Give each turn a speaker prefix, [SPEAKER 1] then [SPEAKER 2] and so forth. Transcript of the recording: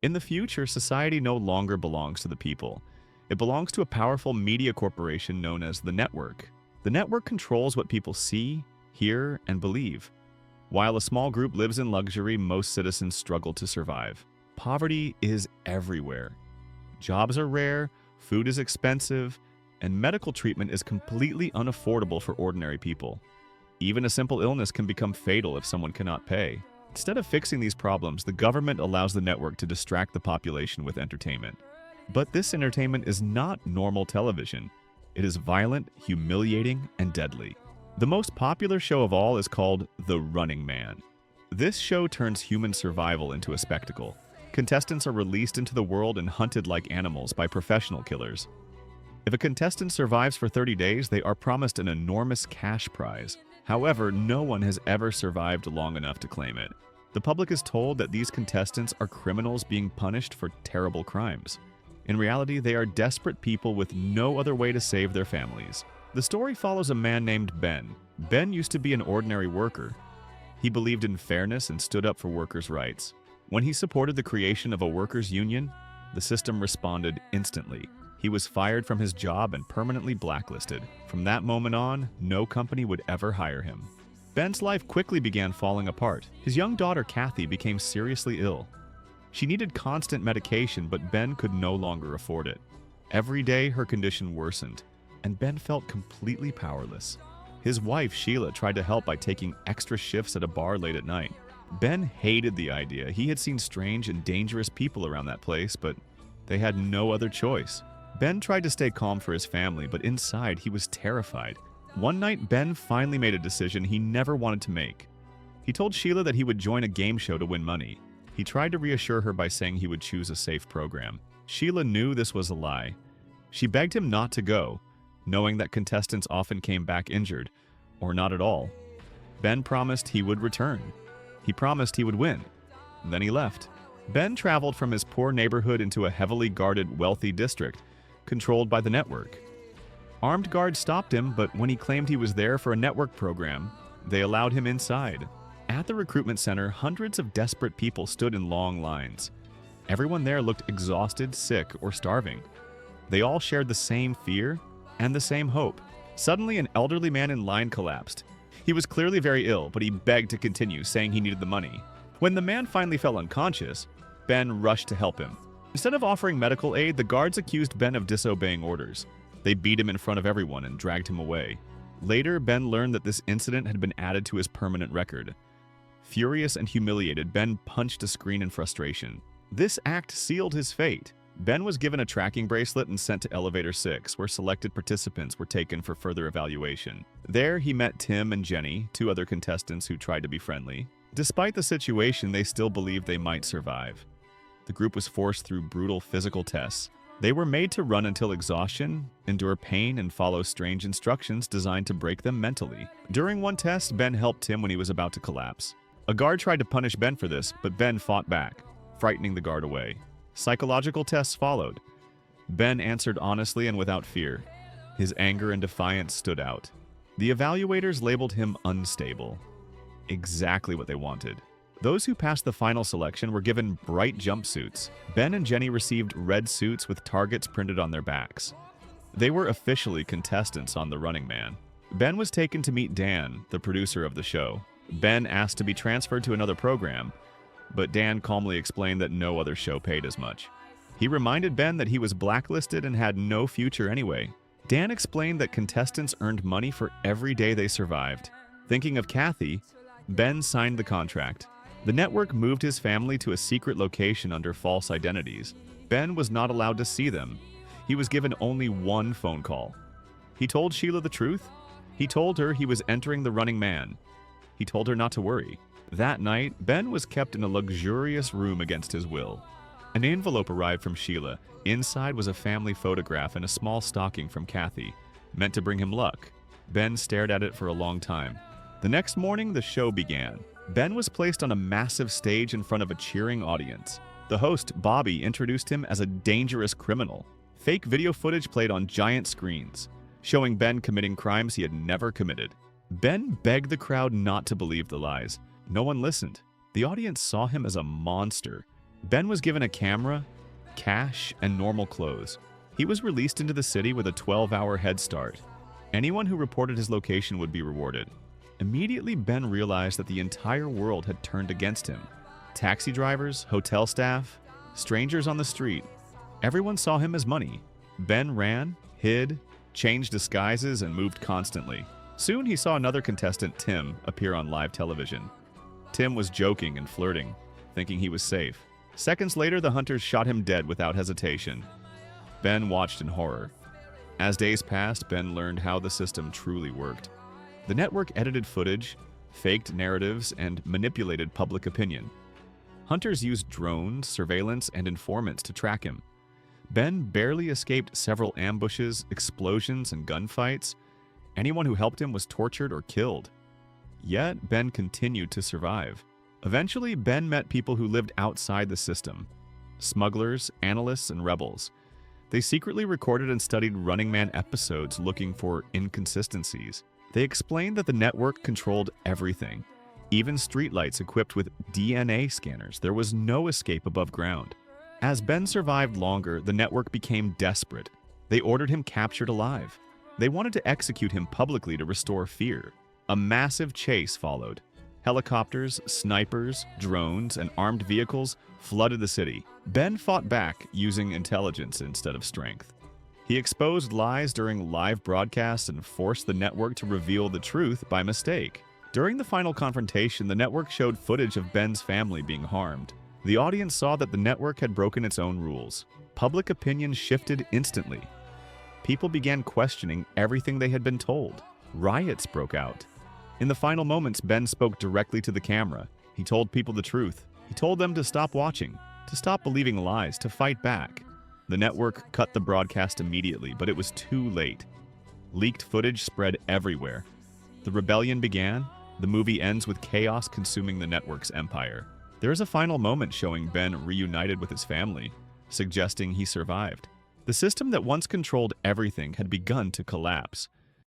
[SPEAKER 1] In the future, society no longer belongs to the people. It belongs to a powerful media corporation known as the network. The network controls what people see, hear, and believe. While a small group lives in luxury, most citizens struggle to survive. Poverty is everywhere. Jobs are rare, food is expensive, and medical treatment is completely unaffordable for ordinary people. Even a simple illness can become fatal if someone cannot pay. Instead of fixing these problems, the government allows the network to distract the population with entertainment. But this entertainment is not normal television. It is violent, humiliating, and deadly. The most popular show of all is called The Running Man. This show turns human survival into a spectacle. Contestants are released into the world and hunted like animals by professional killers. If a contestant survives for 30 days, they are promised an enormous cash prize. However, no one has ever survived long enough to claim it. The public is told that these contestants are criminals being punished for terrible crimes. In reality, they are desperate people with no other way to save their families. The story follows a man named Ben. Ben used to be an ordinary worker. He believed in fairness and stood up for workers' rights. When he supported the creation of a workers' union, the system responded instantly. He was fired from his job and permanently blacklisted. From that moment on, no company would ever hire him. Ben's life quickly began falling apart. His young daughter, Kathy, became seriously ill. She needed constant medication, but Ben could no longer afford it. Every day, her condition worsened, and Ben felt completely powerless. His wife, Sheila, tried to help by taking extra shifts at a bar late at night. Ben hated the idea. He had seen strange and dangerous people around that place, but they had no other choice. Ben tried to stay calm for his family, but inside he was terrified. One night, Ben finally made a decision he never wanted to make. He told Sheila that he would join a game show to win money. He tried to reassure her by saying he would choose a safe program. Sheila knew this was a lie. She begged him not to go, knowing that contestants often came back injured, or not at all. Ben promised he would return. He promised he would win. Then he left. Ben traveled from his poor neighborhood into a heavily guarded, wealthy district, controlled by the network. Armed guards stopped him, but when he claimed he was there for a network program, they allowed him inside. At the recruitment center, hundreds of desperate people stood in long lines. Everyone there looked exhausted, sick, or starving. They all shared the same fear and the same hope. Suddenly, an elderly man in line collapsed. He was clearly very ill, but he begged to continue, saying he needed the money. When the man finally fell unconscious, Ben rushed to help him. Instead of offering medical aid, the guards accused Ben of disobeying orders. They beat him in front of everyone and dragged him away. Later, Ben learned that this incident had been added to his permanent record. Furious and humiliated, Ben punched a screen in frustration. This act sealed his fate. Ben was given a tracking bracelet and sent to Elevator 6, where selected participants were taken for further evaluation. There, he met Tim and Jenny, two other contestants who tried to be friendly. Despite the situation, they still believed they might survive. The group was forced through brutal physical tests. They were made to run until exhaustion, endure pain, and follow strange instructions designed to break them mentally. During one test, Ben helped Tim when he was about to collapse. A guard tried to punish Ben for this, but Ben fought back, frightening the guard away. Psychological tests followed. Ben answered honestly and without fear. His anger and defiance stood out. The evaluators labeled him unstable. Exactly what they wanted. Those who passed the final selection were given bright jumpsuits. Ben and Jenny received red suits with targets printed on their backs. They were officially contestants on The Running Man. Ben was taken to meet Dan, the producer of the show. Ben asked to be transferred to another program, but Dan calmly explained that no other show paid as much. He reminded Ben that he was blacklisted and had no future anyway. Dan explained that contestants earned money for every day they survived. Thinking of Kathy, Ben signed the contract. The network moved his family to a secret location under false identities. Ben was not allowed to see them. He was given only one phone call. He told Sheila the truth. He told her he was entering The Running Man. He told her not to worry. That night, Ben was kept in a luxurious room against his will. An envelope arrived from Sheila. Inside was a family photograph and a small stocking from Kathy, meant to bring him luck. Ben stared at it for a long time. The next morning, the show began. Ben was placed on a massive stage in front of a cheering audience. The host, Bobby, introduced him as a dangerous criminal. Fake video footage played on giant screens, showing Ben committing crimes he had never committed. Ben begged the crowd not to believe the lies. No one listened. The audience saw him as a monster. Ben was given a camera, cash, and normal clothes. He was released into the city with a 12-hour head start. Anyone who reported his location would be rewarded. Immediately, Ben realized that the entire world had turned against him. Taxi drivers, hotel staff, strangers on the street. Everyone saw him as money. Ben ran, hid, changed disguises, and moved constantly. Soon he saw another contestant, Tim, appear on live television. Tim was joking and flirting, thinking he was safe. Seconds later, the hunters shot him dead without hesitation. Ben watched in horror. As days passed, Ben learned how the system truly worked. The network edited footage, faked narratives, and manipulated public opinion. Hunters used drones, surveillance, and informants to track him. Ben barely escaped several ambushes, explosions, and gunfights. Anyone who helped him was tortured or killed. Yet, Ben continued to survive. Eventually, Ben met people who lived outside the system. Smugglers, analysts, and rebels. They secretly recorded and studied Running Man episodes looking for inconsistencies. They explained that the network controlled everything. Even streetlights equipped with DNA scanners. There was no escape above ground. As Ben survived longer, the network became desperate. They ordered him captured alive. They wanted to execute him publicly to restore fear. A massive chase followed. Helicopters, snipers, drones, and armed vehicles flooded the city. Ben fought back using intelligence instead of strength. He exposed lies during live broadcasts and forced the network to reveal the truth by mistake. During the final confrontation, the network showed footage of Ben's family being harmed. The audience saw that the network had broken its own rules. Public opinion shifted instantly. People began questioning everything they had been told. Riots broke out. In the final moments, Ben spoke directly to the camera. He told people the truth. He told them to stop watching, to stop believing lies, to fight back. The network cut the broadcast immediately, but it was too late. Leaked footage spread everywhere. The rebellion began. The movie ends with chaos consuming the network's empire. There is a final moment showing Ben reunited with his family, suggesting he survived. The system that once controlled everything had begun to collapse.